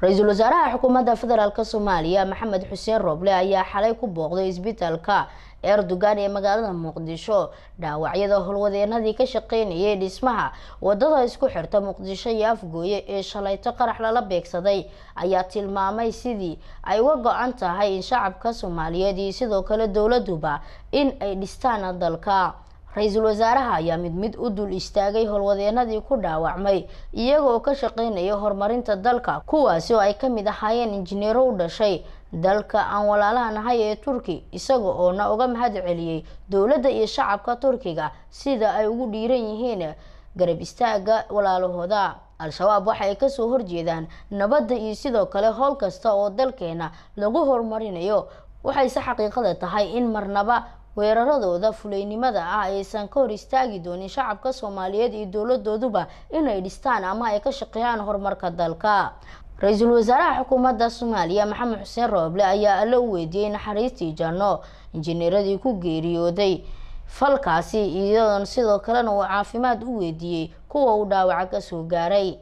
Ra'iisul Wasaaraha Xukuumadda Federaalka Soomaaliya Maxamed Xuseen Roble ayaa xalay ku booqday isbitaalka Erdogan ee magaalada Muqdisho. Dhaawacyada howlwadeenadii ka shaqeynayay dhismaha wadada isku xirta Muqdisho iyo Afgooye ee shalayto qarax lala beegsaday ayaa tilmaamay sidii ay uga go'an tahay in shacabka Soomaaliyeed iyo sidoo kale dowladuba in ay dhistaan dalka. Ra'iisul Wasaaraha ayaa mid u dul istaagay howlwadeenadii ku dhaawacmay iyagoo ka shaqeynaya horumarinta dalka, kuwaas oo ay ka mid ahaayeen injineero u dhashay dalka aan walaalanahay ee Turki, isagoo oo uga mahad celiyay dowladda iyo shacabka Turkiga sida ay ugu dhiiran yihiin garab istaaga walaalahooda. Al-Shabaab waxay ka soo horjeedaan nabadda iyo sidoo kale howl kasta oo dalkeena lagu horumarinayo. Waxay xaqiiqada tahay in marnaba weeraradooda fuleynimada aysan ka hor istaagi doonin shacabka Soomaaliyeed iyo dowladooduba inay dhistaan ama ay ka shaqeeyaan horumarka dalka. Ra'iisul Wasaaraha Xukuumadda Soomaaliya Maxamed Xuseen Roble ayaa alla u weydiiyay naxariistii janno injineeradii ku geeriyooday falkaasi, iyadoo sidoo kalena uu caafimaad u weydiiyay kuwa uu dhaawac ka soo gaaray.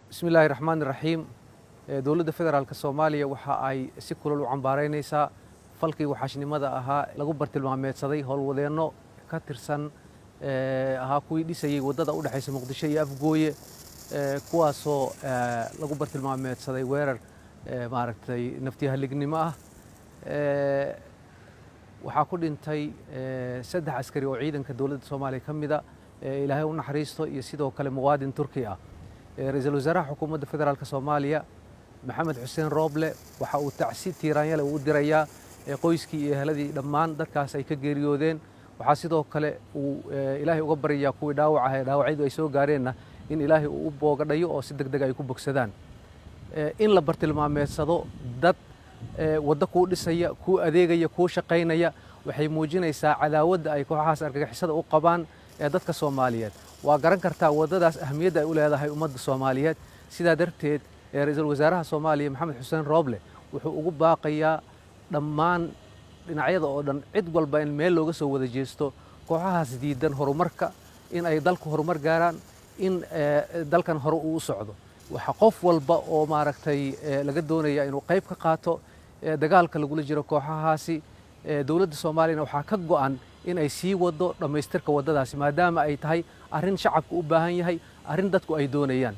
Bismillahir Rahmaanir Rahiim. Dowladda Federaalka Soomaaliya waxa ay si kulul u cambaaraynaysaa falkii waxaashnimada ahaa lagu bartilmaameedsaday howlwadeeno ka tirsan ahaa kuwii dhisayay wadada u dhaxaysa Muqdisho iyo Afgooye, kuwaasoo lagu bartilmaameedsaday weerar maaragtay naftiyaalignimo ah. waxaa ku dhintay 3 askari oo ciidanka dowladda Soomaaliya kamida, Ilaahay u naxariisto, iyo sidoo kale muwaadin Turki ah. Ra'iisul Wasaaraha Xukuumadda Federaalka Soomaaliya Maxamed Xuseen Roble waxa uu tacsi tiiraanyada u dirayaa qoyskii iyo eheladii dhammaan dadkaas ay ka geeriyoodeen. waxaa sidoo kale uu Ilaahay uga baryaa kuwii dhaawacyadu ay soo gaareenna in Ilaahay uu u boogadhayo oo si degdeg ay ku bogsadaan. In la bartilmaameedsado dad waddo ku dhisaya, ku adeegaya, ku shaqeynaya waxay muujinaysaa cadaawadda ay kooxahaas argagixisada u qabaan dadka Soomaaliyeed. waa garan kartaa waddadaas ahmiyadda ay u leedahay ummadda Soomaaliyeed. sidaa darteed Ra'iisul Wasaaraha Soomaaliya Maxamed Xuseen Roble wuxuu ugu baaqayaa dhammaan dhinacyada oo dhan, cid walba in meel looga soo wada jeesto kooxahaas diidan horumarka, in ay dalku horumar gaaraan, in dalkan hore uu u socdo. waxa qof walba oo maaragtay laga doonaya inuu qayb ka qaato dagaalka lagula jiro kooxahaasi. dowladda Soomaaliyana waxaa ka go'an in ay sii wado dhamaystirka waddadaasi, maadaama ay tahay arrin shacabku u baahan yahay, arrin dadku ay doonayaan.